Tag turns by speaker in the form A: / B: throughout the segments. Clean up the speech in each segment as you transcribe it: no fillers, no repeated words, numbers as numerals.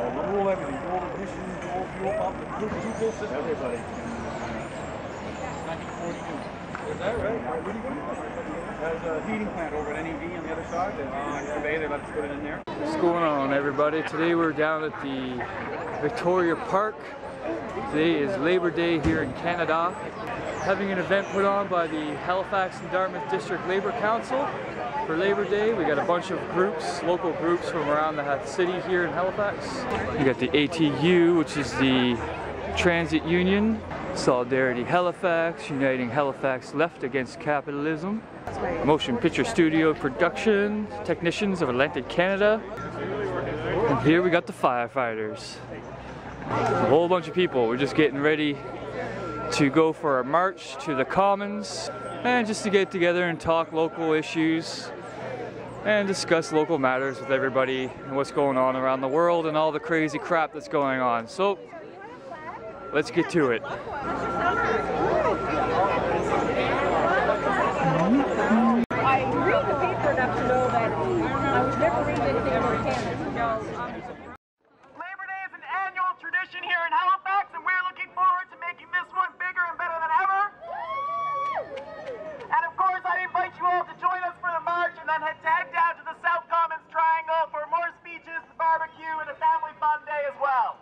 A: Remove everything, all ignition, all fuel pump, two-full system. Everybody. 1942. Is that right? Really good. There's a heating plant over at NEV on the other side. They let us put it in there.
B: What's going on, everybody? Today we're down at the Victoria Park. Today is Labor Day here in Canada. Having an event put on by the Halifax and Dartmouth District Labour Council for Labor Day. We got a bunch of groups, local groups from around the city here in Halifax. We got the ATU, which is the transit union. Solidarity Halifax, uniting Halifax left against capitalism. Motion Picture Studio Production, technicians of Atlantic Canada. And here we got the firefighters. A whole bunch of people. We're just getting ready to go for a march to the Commons and just to get together and talk local issues and discuss local matters with everybody and what's going on around the world and all the crazy crap that's going on. So let's get to it.
C: I read the paper enough to know that I would never read anything about Canada.
D: Labor Day is an annual tradition here in Halifax, and we're looking forward to making this one bigger and better than ever. And of course, I invite you all to join us for the march and then head down to the South Commons Triangle for more speeches, the barbecue, and a family fun day as well.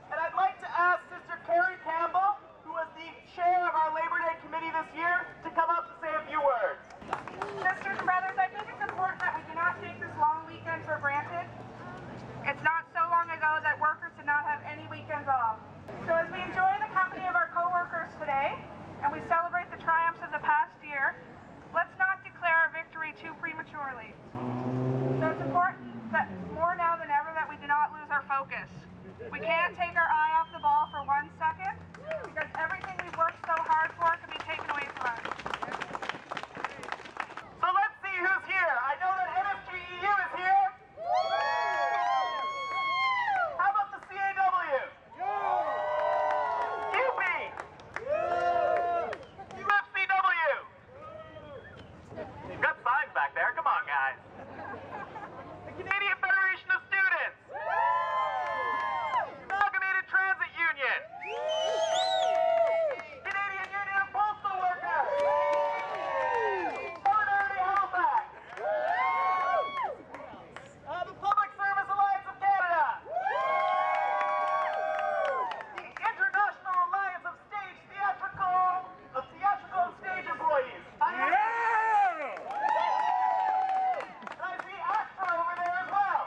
D: And I'd like to ask Sister Carrie Campbell, who was the chair of our Labor Day committee this year, to come up to say a few words.
E: Sisters and brothers, I think it's important that we do not take this long weekend for granted. It's not so long ago that workers did not have any weekends off. So as we enjoy the company of our co-workers today, and we celebrate the triumphs of the past year, let's not declare a victory too prematurely. So it's important that more now than ever that we do not lose our focus. We can't take our eye off the ball for 1 second, because everything we've worked so hard for can be taken away from us.
D: So let's see who's here. I know that NSGEU is here. How about the CAW? UP? UFCW? You've got signs back there. Come on, guys. The Canadian Federation of Students. Amalgamated Transit Union. Canadian Union of Postal Workers. Solidarity Halifax. The Public Service Alliance of Canada. The International Alliance of Theatrical and Stage Employees. And I see ACTRA over there as well.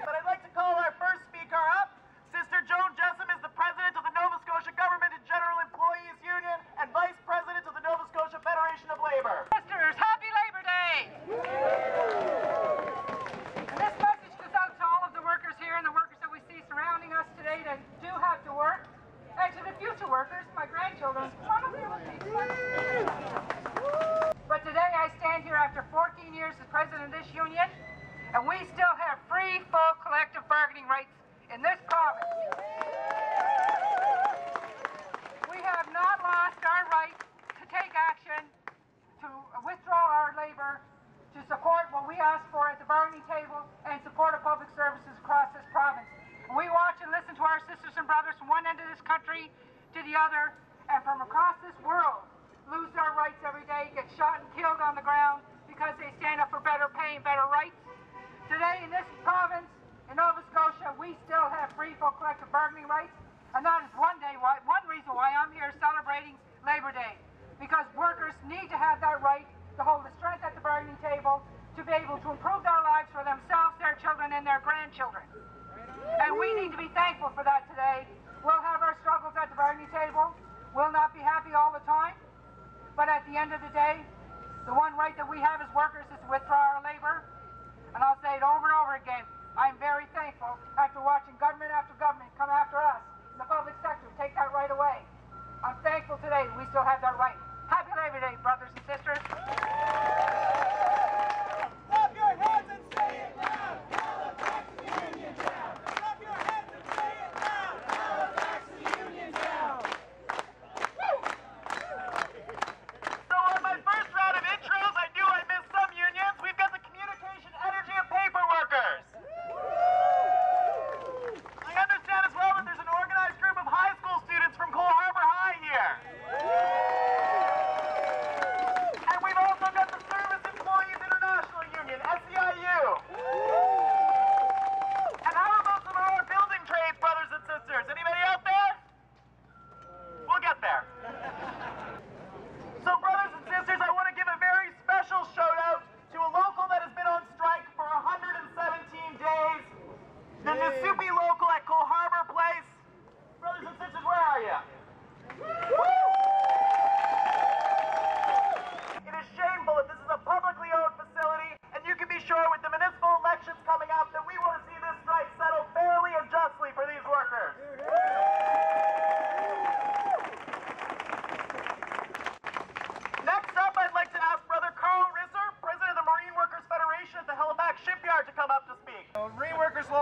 D: But I'd like to call our first speaker up. Sister Joan Jessom is the President of the Nova Scotia Government and General Employees Union and Vice President of the Nova Scotia Federation of Labour.
E: Sisters, happy Labor Day! And this message goes out to all of the workers here and the workers that we see surrounding us today that do have to work. And to the future workers, my grandchildren, probably with me. But today I stand here after 14 years as president of this union, and we still have free, full collective bargaining rights in this province. We have not lost our right to take action, to withdraw our labor, to support what we ask for at the bargaining table, and support our public services across this province. And we watch and listen to our sisters and brothers from one end of this country to the other, and from across this world, lose their rights every day, get shot and killed on the ground because they stand up for better pay and better rights. Today in this province, in Nova Scotia, we still have free full collective bargaining rights, and that is one reason why I'm here celebrating Labor Day, because workers need to have that right to hold the strength at the bargaining table, to be able to improve their lives for themselves, their children, and their grandchildren. And we need to be thankful for that today. We'll have our struggles at the bargaining table. We'll not be happy all the time, but at the end of the day, the one right that we have as workers is to withdraw our labor. And I'll say it over and over again, I'm very thankful after watching government after government come after us in the public sector to take that right away. I'm thankful today that we still have that right. Happy Labor Day, brothers and sisters.
D: Clap your hands and say it loud. Halifax the union down. Clap your hands and say it loud. Halifax the union down. So on my first round of intros, I knew I missed some unions. We've got the communication, energy, and paper workers.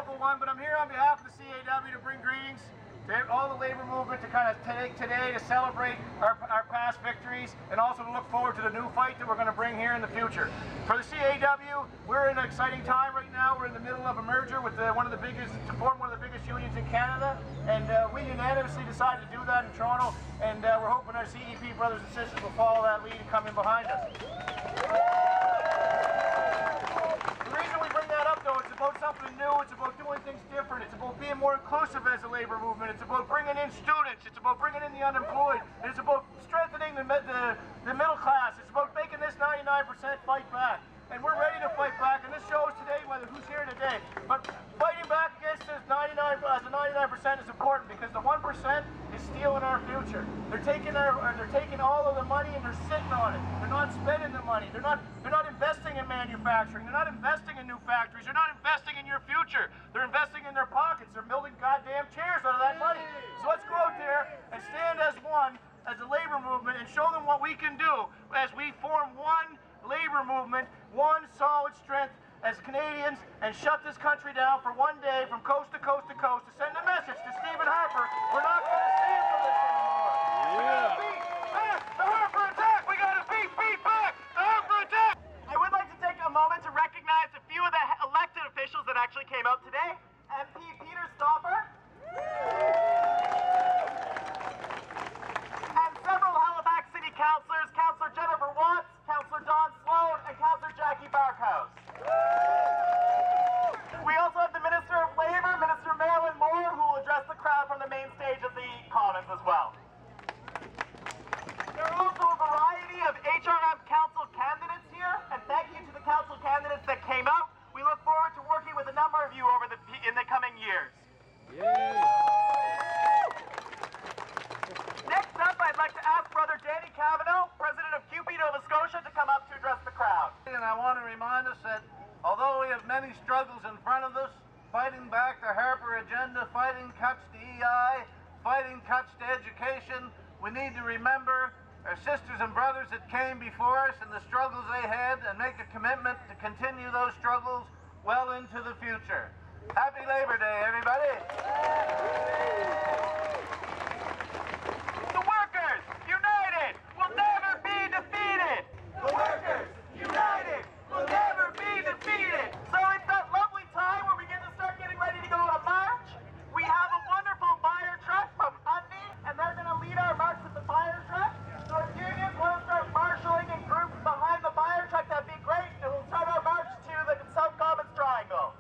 D: colorful one, but I'm here on behalf of the CAW to bring greetings to all the labor movement, to kind of take today to celebrate our past victories and also to look forward to the new fight that we're going to bring here in the future. For the CAW, we're in an exciting time right now. We're in the middle of a merger with to form one of the biggest unions in Canada, and we unanimously decided to do that in Toronto, and we're hoping our CEP brothers and sisters will follow that lead and come in behind us. The reason we bring that up, though, it's about something new, it's about doing things different, it's about being more inclusive as a labor movement, it's about bringing in students, it's about bringing in the unemployed, and it's about strengthening the middle class, it's about making this 99% fight back. And we're ready to fight back, and this shows today whether who's here today. But fighting back against this 99% is important because the 1% is stealing our future. They're taking all of the money and they're sitting on it. They're not spending the money. They're not investing in manufacturing. They're not investing in new factories. They're not investing in your future. They're investing in their pockets. They're building goddamn chairs out of that money. So let's go out there and stand as one, as a labor movement, and show them what we can do as we form one labor movement, one solid strength as Canadians, and shut this country down for one day from coast to coast to coast to send a message to Stephen Harper. We're not going to stand for this anymore. We gotta beat back the Harper attack. We gotta beat back the Harper attack.
F: I would like to take a moment to recognize a few of the elected officials that actually came out today. MP Peter Stoffer. And several Halifax City councillors, Councillor Jennifer Watts, Councillor Don Sloan, and Councillor Jackie Barkhouse. We also have the Minister of Labour, Minister Marilyn Moore, who will address the crowd from the main stage of the Commons as well. There are also a variety of HRM council candidates here, and thank you to the council candidates that came out. We look forward to working with a number of you in the coming years. Next up, I'd like to ask Brother Danny Cavanaugh, President of CUPE Nova Scotia, to come up to address the crowd.
G: And I want to remind us that although we have many struggles in front of us, fighting back the Harper agenda, fighting cuts to EI, fighting cuts to education, we need to remember our sisters and brothers that came before us and the struggles they had and make a commitment to continue those struggles well into the future. Happy Labor Day, everybody!
F: The workers, united, will never be defeated!
D: The workers, united, will never be defeated.
F: So it's that lovely time where we get to start getting ready to go on a march. We have a wonderful fire truck from Undy, and they're going to lead our march with the fire truck. So if unions want to start marshalling in groups behind the fire truck, that'd be great, and we'll start our march to the South Commons Triangle.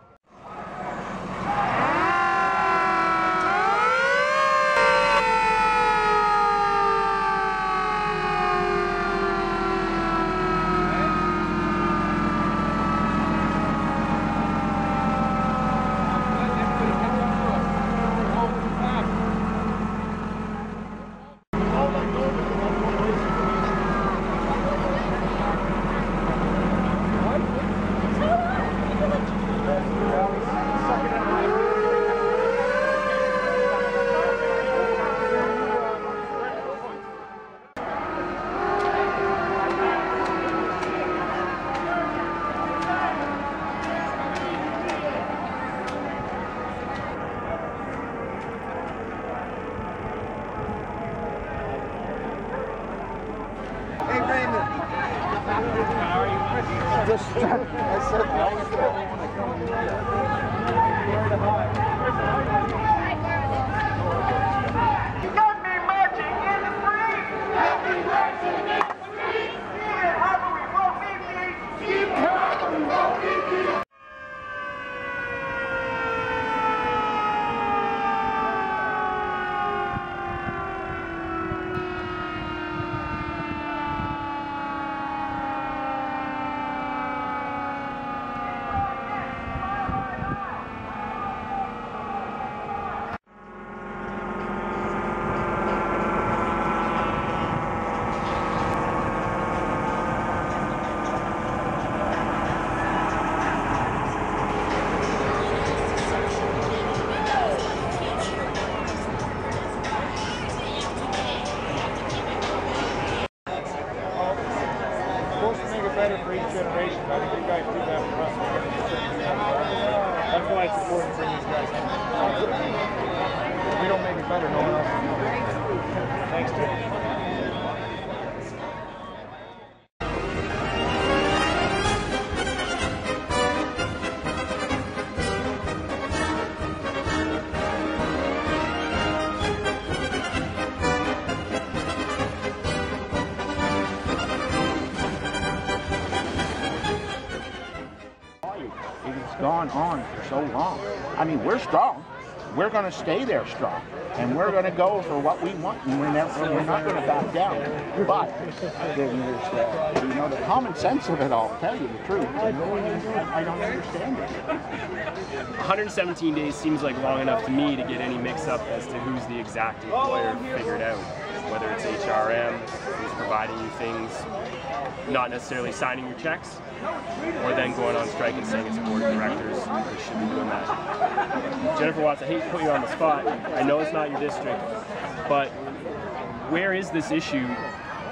A: better for each generation. I think you guys do that for us. That's why it's important for these guys. If we don't make it better, no one else will do it. Thanks, Jim.
H: It's gone on for so long. I mean, we're strong. We're going to stay there strong. And we're going to go for what we want, and we're not going to back down. But there's, you know, the common sense of it all, to tell you the truth. I don't understand it.
I: 117 days seems like long enough to me to get any mix-up as to who's the exact employer figured out. Whether it's HRM, who's providing you things, not necessarily signing your checks, or then going on strike and saying it's a board of directors who should be doing that. Jennifer Watts, I hate to put you on the spot. I know it's not your district, but where is this issue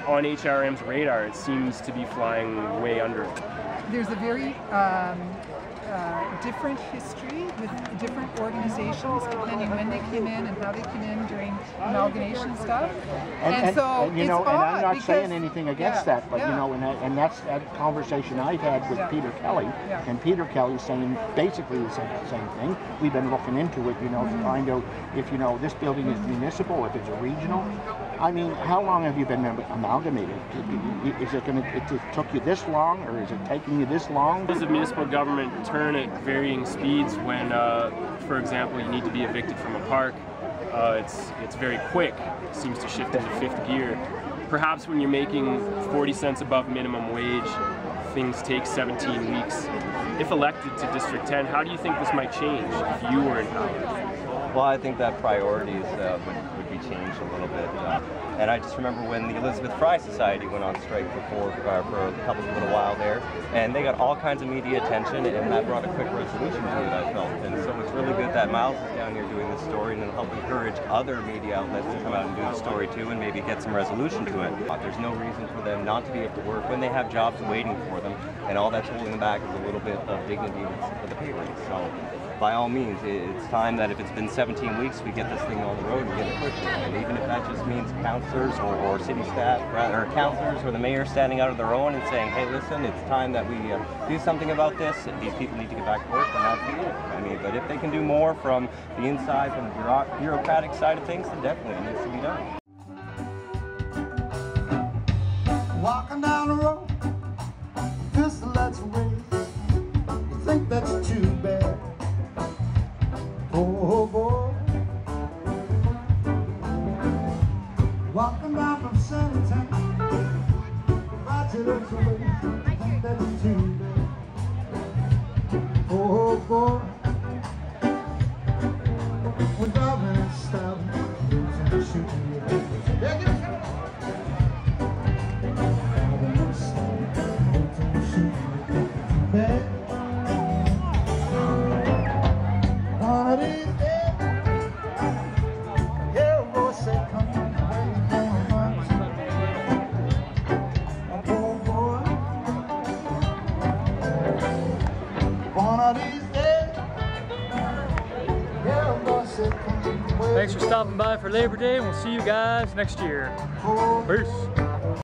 I: on HRM's radar? It seems to be flying way under it.
J: There's a very different history with different organizations depending when they came in and how they came in during amalgamation stuff. And so
H: you know,
J: it's
H: and
J: odd
H: I'm not
J: because,
H: saying anything against that, but you know, and that's that conversation I've had with Peter Kelly, and Peter Kelly's saying basically the same thing. We've been looking into it, you know, to find out if, you know, this building is municipal, if it's a regional. I mean, how long have you been amalgamated? Is it going to? It took you this long, or is it taking you this long?
I: Does the municipal government turn at varying speeds when, for example, you need to be evicted from a park? It's very quick. It seems to shift into fifth gear. Perhaps when you're making 40 cents above minimum wage, things take 17 weeks. If elected to District 10, how do you think this might change if you were in power?
K: Well, I think that priorities would be changed a little bit. And I just remember when the Elizabeth Fry Society went on strike for a little while there, and they got all kinds of media attention, and that brought a quick resolution to it, I felt. And so it's really good that Miles is down here doing this story, and it'll help encourage other media outlets to come out and do the story too, and maybe get some resolution to it. There's no reason for them not to be able to work when they have jobs waiting for them, and all that's holding them back is a little bit of dignity for the pay raise. So by all means, it's time that if it's been 17 weeks, we get this thing on the road and get it pushing. And even if that just means councillors or city staff, or councillors or the mayor standing out of their own and saying, hey, listen, it's time that we do something about this. These people need to get back to work, and that's it. I mean, but if they can do more from the inside, from the bureaucratic side of things, then definitely it needs to be done.
L: Walking down the road, pistol that's raised. You think that's too bad? Oh boy. Walking down from Sunnytown, right to the waist. You think that's too bad? Oh boy. We're driving and stopping, and shooting you. Yeah, get it.
B: Thanks for stopping by for Labor Day, and we'll see you guys next year. Peace.